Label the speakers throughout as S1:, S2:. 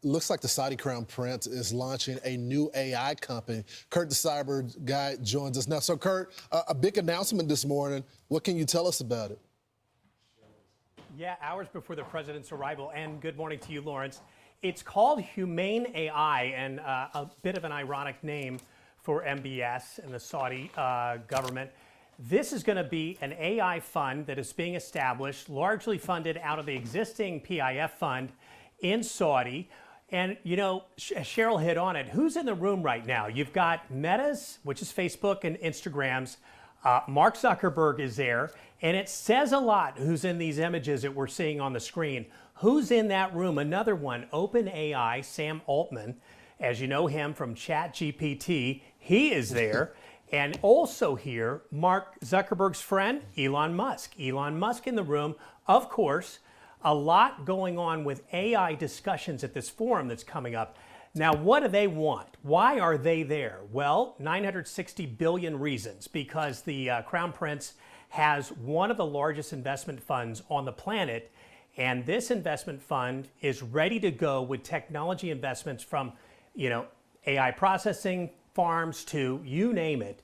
S1: looks like the Saudi Crown Prince is launching a new AI company. Kurt, the cyber guy, joins us now. So, Kurt, a big announcement this morning. What can you tell us about it?
S2: Yeah, hours before the president's arrival, and good morning to you, Lawrence. It's called HUMAIN AI, and a bit of an ironic name for MBS and the Saudi government. This is going to be an AI fund that is being established, largely funded out of the existing PIF fund in Saudi. And, you know, Cheryl hit on it. Who's in the room right now? You've got Meta's, which is Facebook and Instagram's. Mark Zuckerberg is there. And it says a lot who's in these images that we're seeing on the screen. Who's in that room? Another one, OpenAI, Sam Altman. As you know him from ChatGPT, he is there. And also here, Mark Zuckerberg's friend, Elon Musk. Elon Musk in the room, of course. A lot going on with AI discussions at this forum that's coming up. Now, what do they want? Why are they there? Well, 960 billion reasons, because the Crown Prince has one of the largest investment funds on the planet, and this investment fund is ready to go with technology investments from, you know, AI processing farms to you name it.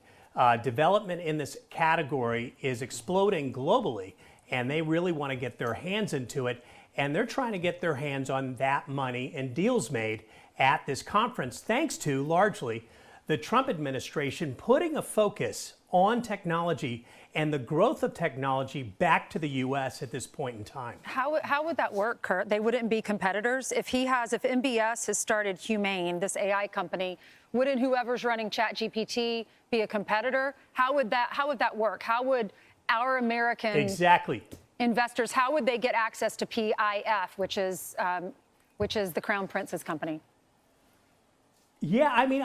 S2: Development in this category is exploding globally, and they really want to get their hands into it, and they're trying to get their hands on that money and deals made at this conference, thanks to largely the Trump administration putting a focus on technology and the growth of technology back to the U.S. at this point in time.
S3: How would that work, Kurt? They wouldn't be competitors? If MBS has started HUMAIN, this AI company, wouldn't whoever's running ChatGPT be a competitor? How would that work? How would our American investors, how would they get access to PIF, which is the Crown Prince's company?
S2: Yeah, I mean,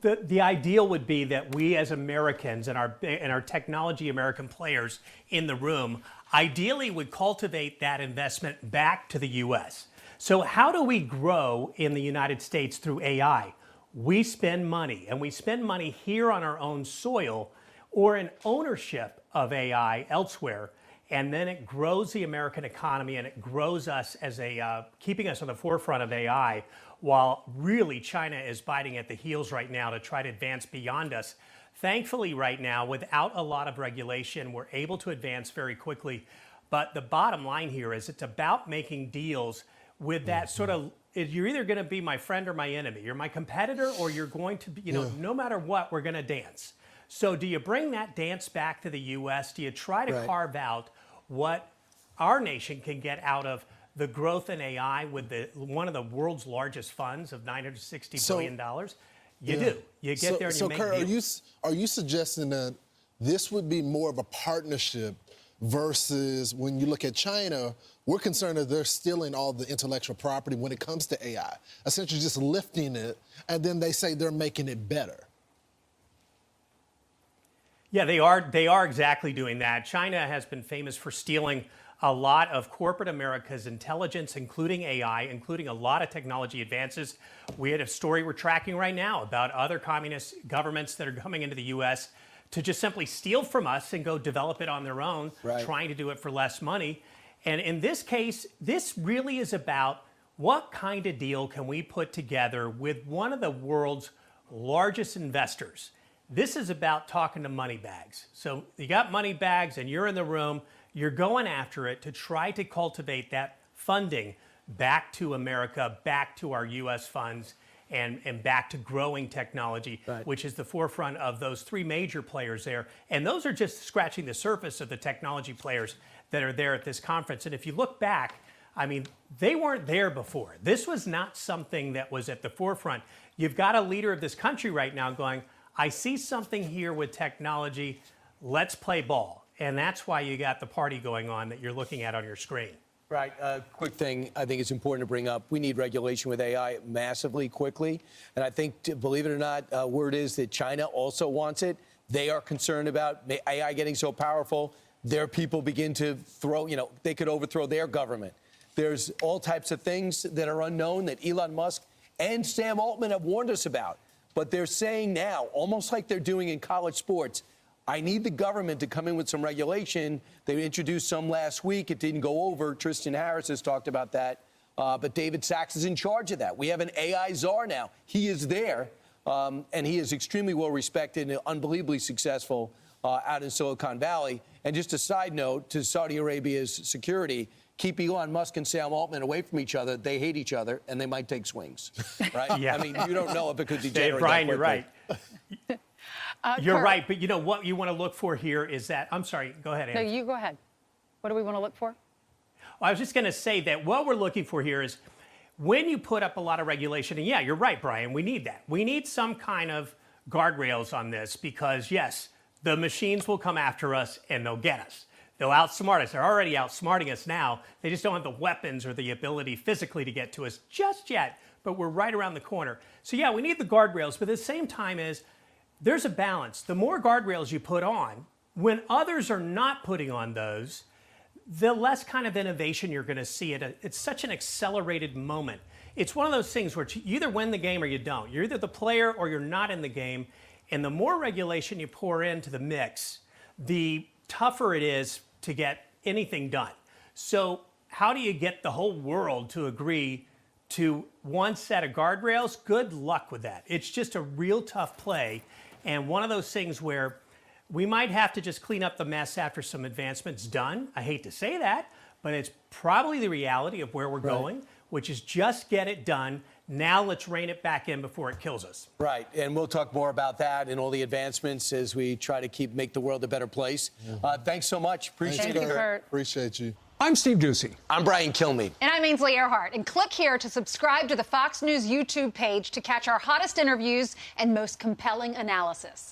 S2: the ideal would be that we as Americans and our technology American players in the room ideally would cultivate that investment back to the U.S. So how do we grow in the United States through AI? We spend money, and we spend money here on our own soil or in ownership of AI elsewhere, and then it grows the American economy and it grows us as keeping us on the forefront of AI, while really China is biting at the heels right now to try to advance beyond us. Thankfully, right now, without a lot of regulation, we're able to advance very quickly. But the bottom line here is it's about making deals with that sort of, you're either going to be my friend or my enemy. You're my competitor, or you're going to be, you know, no matter what, we're going to dance. So do you bring that dance back to the U.S.? Do you try to carve out what our nation can get out of the growth in AI with one of the world's largest funds of $960 billion? You do. You get there and you make deals.
S1: Are you suggesting that this would be more of a partnership versus when you look at China, we're concerned that they're stealing all the intellectual property when it comes to AI, essentially just lifting it, and then they say they're making it better?
S2: Yeah, they are exactly doing that. China has been famous for stealing a lot of corporate America's intelligence, including AI, including a lot of technology advances. We had a story we're tracking right now about other communist governments that are coming into the U.S. to just simply steal from us and go develop it on their own, trying to do it for less money. And in this case, this really is about what kind of deal can we put together with one of the world's largest investors. This is about talking to money bags. So you got money bags and you're in the room, you're going after it to try to cultivate that funding back to America, back to our U.S. funds, and back to growing technology, which is the forefront of those three major players there. And those are just scratching the surface of the technology players that are there at this conference. And if you look back, I mean, they weren't there before. This was not something that was at the forefront. You've got a leader of this country right now going, I see something here with technology, let's play ball. And that's why you got the party going on that you're looking at on your screen.
S4: Right. Quick thing I think it's important to bring up. We need regulation with AI massively quickly. And I think, believe it or not, word is that China also wants it. They are concerned about AI getting so powerful. Their people begin to throw, they could overthrow their government. There's all types of things that are unknown that Elon Musk and Sam Altman have warned us about. But they're saying now, almost like they're doing in college sports, I need the government to come in with some regulation. They introduced some last week. It didn't go over. Tristan Harris has talked about that. but David Sachs is in charge of that. We have an AI czar now. He is there, and he is extremely well respected and unbelievably successful out in Silicon Valley. And just a side note to Saudi Arabia's security, keep Elon Musk and Sam Altman away from each other. They hate each other, and they might take swings, right?
S2: Yeah.
S4: I mean, you don't know if it could degenerate.
S2: Brian, you're right. You're
S3: Kurt.
S2: right, but you know what you want to look for here is that, I'm sorry, go ahead,
S3: No,
S2: Anne.
S3: you go ahead. What do we want to look for?
S2: I was just going to say that what we're looking for here is when you put up a lot of regulation, and yeah, you're right, Brian, we need that. We need some kind of guardrails on this because, yes, the machines will come after us and they'll get us. They'll outsmart us. They're already outsmarting us now. They just don't have the weapons or the ability physically to get to us just yet, but we're right around the corner. So yeah, we need the guardrails, but at the same time there's a balance. The more guardrails you put on, when others are not putting on those, the less kind of innovation you're going to see. It's such an accelerated moment. It's one of those things where you either win the game or you don't. You're either the player or you're not in the game. And the more regulation you pour into the mix, the tougher it is to get anything done. So how do you get the whole world to agree to one set of guardrails? Good luck with that. It's just a real tough play. And one of those things where we might have to just clean up the mess after some advancements done. I hate to say that, but it's probably the reality of where we're going, which is just get it done. Now let's rein it back in before it kills us. Right,
S4: and we'll talk more about that and all the advancements as we try to make the world a better place. Thanks so much. Appreciate
S3: Thank you,
S4: it.
S3: Kurt.
S1: Appreciate you.
S5: I'm Steve Ducey.
S4: I'm Brian Kilmeade.
S6: And I'm Ainsley Earhart. And click here to subscribe to the Fox News YouTube page to catch our hottest interviews and most compelling analysis.